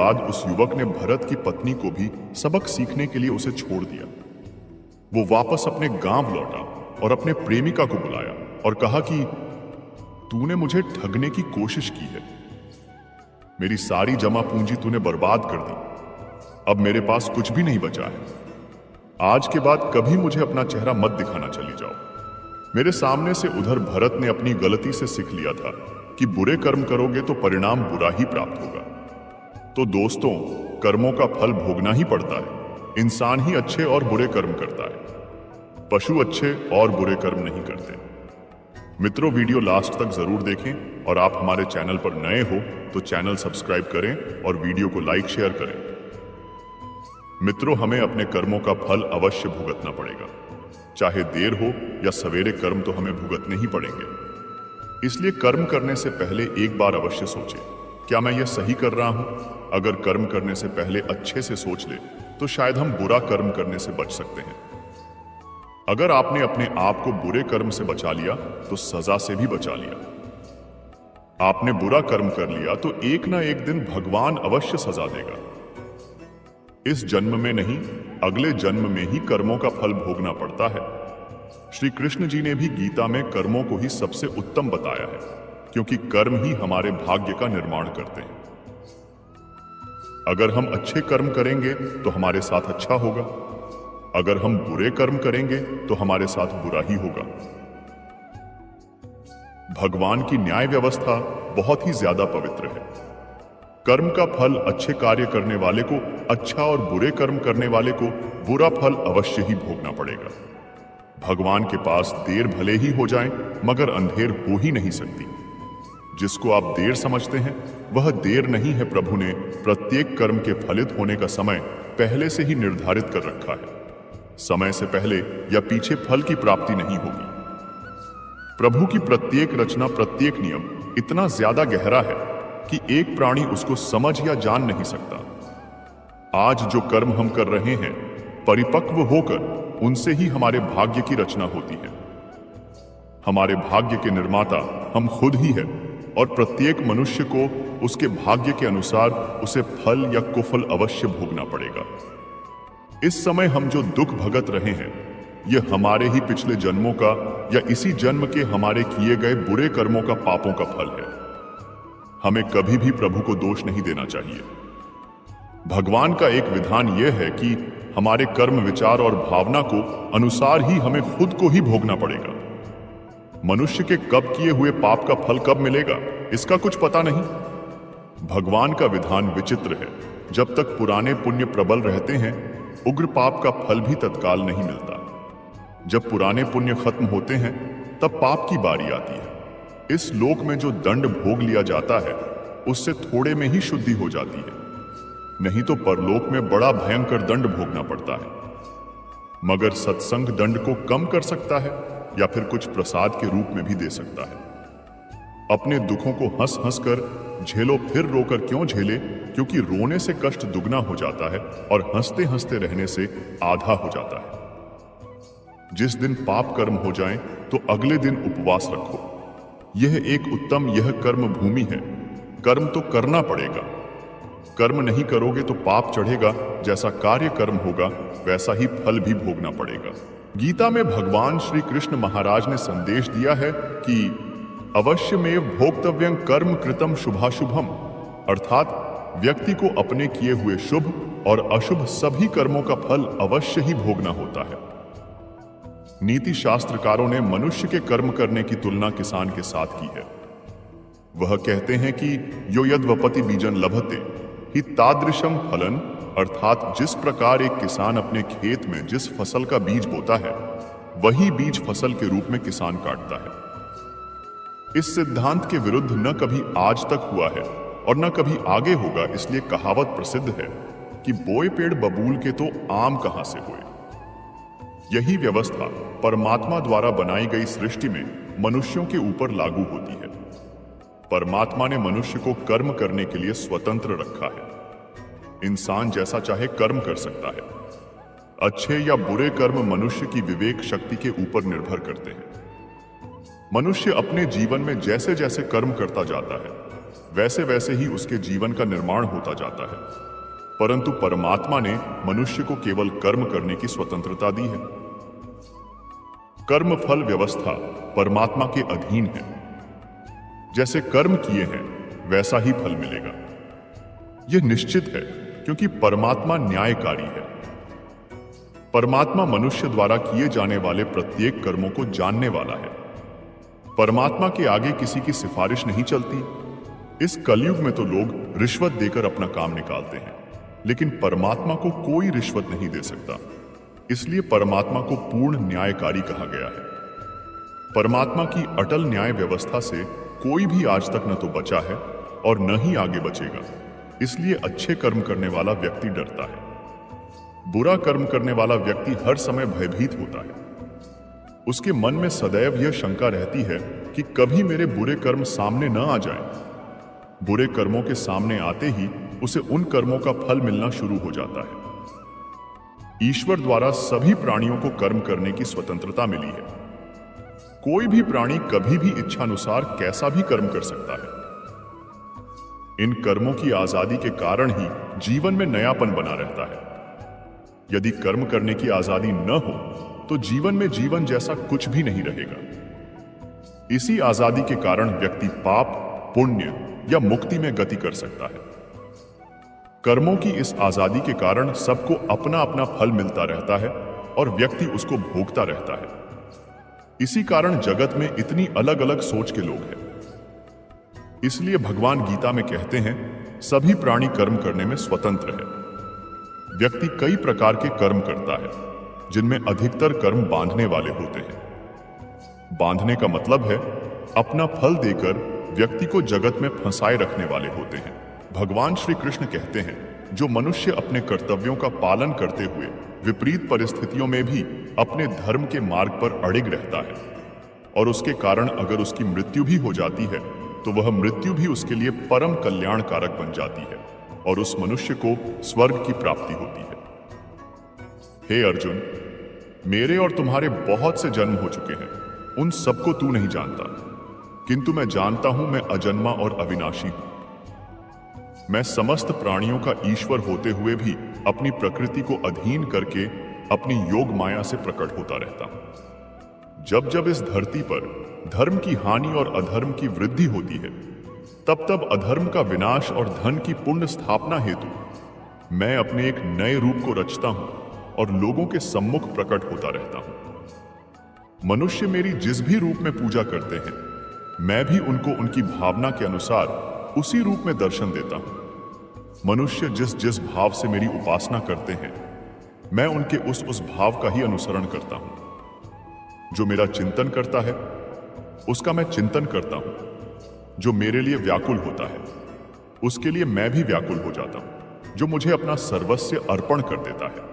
बाद उस युवक ने भरत की पत्नी को भी सबक सीखने के लिए उसे छोड़ दिया। वो वापस अपने गांव लौटा और अपने प्रेमिका को बुलाया और कहा कि तूने मुझे ठगने की कोशिश की है, मेरी सारी जमा पूंजी तूने बर्बाद कर दी, अब मेरे पास कुछ भी नहीं बचा है। आज के बाद कभी मुझे अपना चेहरा मत दिखाना, चली जाओ। मेरे सामने से उधर भरत ने अपनी गलती से सीख लिया था कि बुरे कर्म करोगे तो परिणाम बुरा ही प्राप्त होगा। तो दोस्तों, कर्मों का फल भोगना ही पड़ता है। इंसान ही अच्छे और बुरे कर्म करता है, पशु अच्छे और बुरे कर्म नहीं करते। मित्रों, वीडियो लास्ट तक जरूर देखें और आप हमारे चैनल पर नए हो तो चैनल सब्सक्राइब करें और वीडियो को लाइक शेयर करें। मित्रों, हमें अपने कर्मों का फल अवश्य भुगतना पड़ेगा, चाहे देर हो या सवेरे, कर्म तो हमें भुगतने ही पड़ेंगे। इसलिए कर्म करने से पहले एक बार अवश्य सोचें, क्या मैं यह सही कर रहा हूं? अगर कर्म करने से पहले अच्छे से सोच ले तो शायद हम बुरा कर्म करने से बच सकते हैं। अगर आपने अपने आप को बुरे कर्म से बचा लिया तो सजा से भी बचा लिया। आपने बुरा कर्म कर लिया तो एक ना एक दिन भगवान अवश्य सजा देगा। इस जन्म में नहीं, अगले जन्म में ही कर्मों का फल भोगना पड़ता है। श्री कृष्ण जी ने भी गीता में कर्मों को ही सबसे उत्तम बताया है, क्योंकि कर्म ही हमारे भाग्य का निर्माण करते हैं। अगर हम अच्छे कर्म करेंगे तो हमारे साथ अच्छा होगा, अगर हम बुरे कर्म करेंगे तो हमारे साथ बुरा ही होगा। भगवान की न्याय व्यवस्था बहुत ही ज्यादा पवित्र है। कर्म का फल अच्छे कार्य करने वाले को अच्छा और बुरे कर्म करने वाले को बुरा फल अवश्य ही भोगना पड़ेगा। भगवान के पास देर भले ही हो जाए मगर अंधेर हो ही नहीं सकती। जिसको आप देर समझते हैं वह देर नहीं है। प्रभु ने प्रत्येक कर्म के फलित होने का समय पहले से ही निर्धारित कर रखा है। समय से पहले या पीछे फल की प्राप्ति नहीं होगी। प्रभु की प्रत्येक रचना, प्रत्येक नियम इतना ज्यादा गहरा है कि एक प्राणी उसको समझ या जान नहीं सकता। आज जो कर्म हम कर रहे हैं, परिपक्व होकर उनसे ही हमारे भाग्य की रचना होती है। हमारे भाग्य के निर्माता हम खुद ही हैं और प्रत्येक मनुष्य को उसके भाग्य के अनुसार उसे फल या कुफल अवश्य भोगना पड़ेगा। इस समय हम जो दुख भुगत रहे हैं, यह हमारे ही पिछले जन्मों का या इसी जन्म के हमारे किए गए बुरे कर्मों का, पापों का फल है। हमें कभी भी प्रभु को दोष नहीं देना चाहिए। भगवान का एक विधान यह है कि हमारे कर्म, विचार और भावना को अनुसार ही हमें खुद को ही भोगना पड़ेगा। मनुष्य के कब किए हुए पाप का फल कब मिलेगा, इसका कुछ पता नहीं। भगवान का विधान विचित्र है। जब तक पुराने पुण्य प्रबल रहते हैं, उग्र पाप का फल भी तत्काल नहीं मिलता। जब पुराने पुण्य खत्म होते हैं, तब पाप की बारी आती है। इस लोक में जो दंड भोग लिया जाता है, उससे थोड़े में ही शुद्धि हो जाती है, नहीं तो परलोक में बड़ा भयंकर दंड भोगना पड़ता है। मगर सत्संग दंड को कम कर सकता है या फिर कुछ प्रसाद के रूप में भी दे सकता है। अपने दुखों को हंस हंस कर झेलो, फिर रोकर क्यों झेले, क्योंकि रोने से कष्ट दुगना हो जाता है और हंसते हंसते रहने से आधा हो जाता है। जिस दिन पाप कर्म हो जाएं, तो अगले दिन उपवास रखो। यह एक उत्तम, यह कर्म भूमि है। कर्म तो करना पड़ेगा। कर्म नहीं करोगे तो पाप चढ़ेगा। जैसा कार्य कर्म होगा वैसा ही फल भी भोगना पड़ेगा। गीता में भगवान श्री कृष्ण महाराज ने संदेश दिया है कि अवश्यमेव भोक्तव्यं कर्म कृतम शुभाशुभम, अर्थात व्यक्ति को अपने किए हुए शुभ और अशुभ सभी कर्मों का फल अवश्य ही भोगना होता है। नीति शास्त्रकारों ने मनुष्य के कर्म करने की तुलना किसान के साथ की है। वह कहते हैं कि यो यद वपति बीजन लभते हि तादृशम फलन, अर्थात जिस प्रकार एक किसान अपने खेत में जिस फसल का बीज बोता है, वही बीज फसल के रूप में किसान काटता है। इस सिद्धांत के विरुद्ध न कभी आज तक हुआ है और न कभी आगे होगा। इसलिए कहावत प्रसिद्ध है कि बोए पेड़ बबूल के तो आम कहां से हुए। यही व्यवस्था परमात्मा द्वारा बनाई गई सृष्टि में मनुष्यों के ऊपर लागू होती है। परमात्मा ने मनुष्य को कर्म करने के लिए स्वतंत्र रखा है। इंसान जैसा चाहे कर्म कर सकता है। अच्छे या बुरे कर्म मनुष्य की विवेक शक्ति के ऊपर निर्भर करते हैं। मनुष्य अपने जीवन में जैसे जैसे कर्म करता जाता है, वैसे वैसे ही उसके जीवन का निर्माण होता जाता है। परंतु परमात्मा ने मनुष्य को केवल कर्म करने की स्वतंत्रता दी है। कर्म फल व्यवस्था परमात्मा के अधीन है। जैसे कर्म किए हैं वैसा ही फल मिलेगा। यह निश्चित है क्योंकि परमात्मा न्यायकारी है। परमात्मा मनुष्य द्वारा किए जाने वाले प्रत्येक कर्मों को जानने वाला है। परमात्मा के आगे किसी की सिफारिश नहीं चलती। इस कलयुग में तो लोग रिश्वत देकर अपना काम निकालते हैं, लेकिन परमात्मा को कोई रिश्वत नहीं दे सकता। इसलिए परमात्मा को पूर्ण न्यायकारी कहा गया है। परमात्मा की अटल न्याय व्यवस्था से कोई भी आज तक न तो बचा है और न ही आगे बचेगा। इसलिए अच्छे कर्म करने वाला व्यक्ति डरता है। बुरा कर्म करने वाला व्यक्ति हर समय भयभीत होता है। उसके मन में सदैव यह शंका रहती है कि कभी मेरे बुरे कर्म सामने न आ जाएं। बुरे कर्मों के सामने आते ही उसे उन कर्मों का फल मिलना शुरू हो जाता है। ईश्वर द्वारा सभी प्राणियों को कर्म करने की स्वतंत्रता मिली है। कोई भी प्राणी कभी भी इच्छानुसार कैसा भी कर्म कर सकता है। इन कर्मों की आजादी के कारण ही जीवन में नयापन बना रहता है। यदि कर्म करने की आजादी न हो तो जीवन में जीवन जैसा कुछ भी नहीं रहेगा। इसी आजादी के कारण व्यक्ति पाप, पुण्य या मुक्ति में गति कर सकता है। कर्मों की इस आजादी के कारण सबको अपना अपना फल मिलता रहता है और व्यक्ति उसको भोगता रहता है। इसी कारण जगत में इतनी अलग अलग सोच के लोग हैं। इसलिए भगवान गीता में कहते हैं, सभी प्राणी कर्म करने में स्वतंत्र है। व्यक्ति कई प्रकार के कर्म करता है, जिनमें अधिकतर कर्म बांधने वाले होते हैं। बांधने का मतलब है अपना फल देकर व्यक्ति को जगत में फंसाए रखने वाले होते हैं। भगवान श्री कृष्ण कहते हैं, जो मनुष्य अपने कर्तव्यों का पालन करते हुए विपरीत परिस्थितियों में भी अपने धर्म के मार्ग पर अड़िग रहता है और उसके कारण अगर उसकी मृत्यु भी हो जाती है तो वह मृत्यु भी उसके लिए परम कल्याणकारक बन जाती है और उस मनुष्य को स्वर्ग की प्राप्ति होती है। हे अर्जुन, मेरे और तुम्हारे बहुत से जन्म हो चुके हैं। उन सबको तू नहीं जानता, किंतु मैं जानता हूं मैं अजन्मा और अविनाशी हूं। मैं समस्त प्राणियों का ईश्वर होते हुए भी अपनी प्रकृति को अधीन करके अपनी योग माया से प्रकट होता रहता हूं। जब जब इस धरती पर धर्म की हानि और अधर्म की वृद्धि होती है, तब तब अधर्म का विनाश और धन की पुण्य स्थापना हेतु मैं अपने एक नए रूप को रचता हूं और लोगों के सम्मुख प्रकट होता रहता हूं। मनुष्य मेरी जिस भी रूप में पूजा करते हैं, मैं भी उनको उनकी भावना के अनुसार उसी रूप में दर्शन देता हूं। मनुष्य जिस जिस भाव से मेरी उपासना करते हैं, मैं उनके उस भाव का ही अनुसरण करता हूं। जो मेरा चिंतन करता है उसका मैं चिंतन करता हूं। जो मेरे लिए व्याकुल होता है उसके लिए मैं भी व्याकुल हो जाता हूं। जो मुझे अपना सर्वस्व अर्पण कर देता है,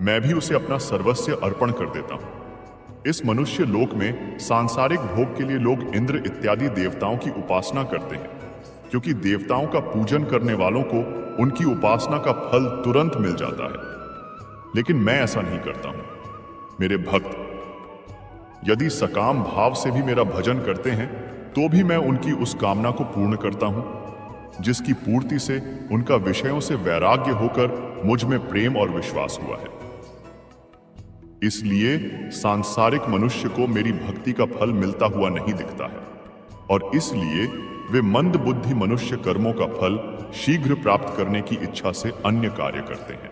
मैं भी उसे अपना सर्वस्व अर्पण कर देता हूं। इस मनुष्य लोक में सांसारिक भोग के लिए लोग इंद्र इत्यादि देवताओं की उपासना करते हैं, क्योंकि देवताओं का पूजन करने वालों को उनकी उपासना का फल तुरंत मिल जाता है। लेकिन मैं ऐसा नहीं करता हूं। मेरे भक्त यदि सकाम भाव से भी मेरा भजन करते हैं तो भी मैं उनकी उस कामना को पूर्ण करता हूं, जिसकी पूर्ति से उनका विषयों से वैराग्य होकर मुझ में प्रेम और विश्वास हुआ है। इसलिए सांसारिक मनुष्य को मेरी भक्ति का फल मिलता हुआ नहीं दिखता है और इसलिए वे मंद बुद्धि मनुष्य कर्मों का फल शीघ्र प्राप्त करने की इच्छा से अन्य कार्य करते हैं।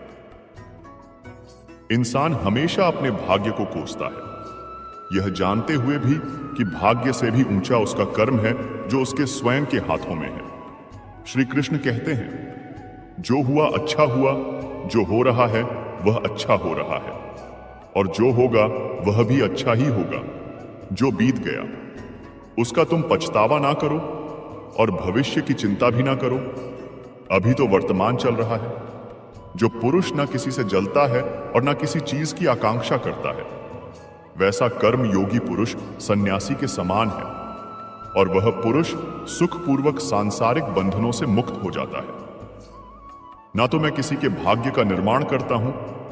इंसान हमेशा अपने भाग्य को कोसता है, यह जानते हुए भी कि भाग्य से भी ऊंचा उसका कर्म है जो उसके स्वयं के हाथों में है। श्री कृष्ण कहते हैं, जो हुआ अच्छा हुआ, जो हो रहा है वह अच्छा हो रहा है और जो होगा वह भी अच्छा ही होगा। जो बीत गया उसका तुम पछतावा ना करो और भविष्य की चिंता भी ना करो। अभी तो वर्तमान चल रहा है। जो पुरुष ना किसी से जलता है और ना किसी चीज की आकांक्षा करता है, वैसा कर्म योगी पुरुष सन्यासी के समान है और वह पुरुष सुखपूर्वक सांसारिक बंधनों से मुक्त हो जाता है। ना तो मैं किसी के भाग्य का निर्माण करता हूं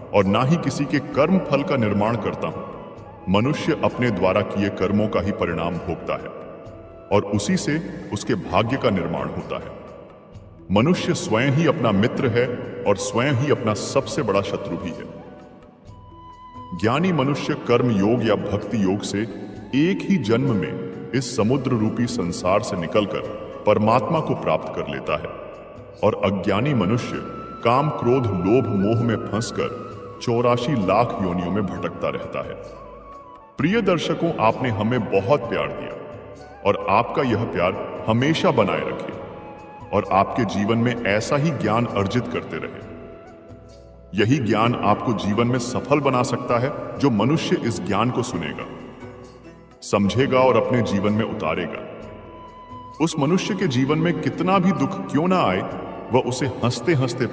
और ना ही किसी के कर्म फल का निर्माण करता हूं। मनुष्य अपने द्वारा किए कर्मों का ही परिणाम भोगता है। और उसी से उसके भाग्य का निर्माण होता है। मनुष्य स्वयं ही अपना मित्र है और स्वयं ही अपना सबसे बड़ा शत्रु भी है। ज्ञानी मनुष्य कर्म योग या भक्ति योग से एक ही जन्म में इस समुद्र रूपी संसार से निकलकर परमात्मा को प्राप्त कर लेता है, और अज्ञानी मनुष्य काम क्रोध लोभ मोह में फंसकर 84 लाख योनियों में भटकता रहता है। प्रिय दर्शकों, आपने हमें बहुत प्यार दिया और आपका यह प्यार हमेशा बनाए रखे और आपके जीवन में ऐसा ही ज्ञान अर्जित करते रहे। यही ज्ञान आपको जीवन में सफल बना सकता है। जो मनुष्य इस ज्ञान को सुनेगा, समझेगा और अपने जीवन में उतारेगा, उस मनुष्य के जीवन में कितना भी दुख क्यों ना आए, वह उसे हंसते हंसते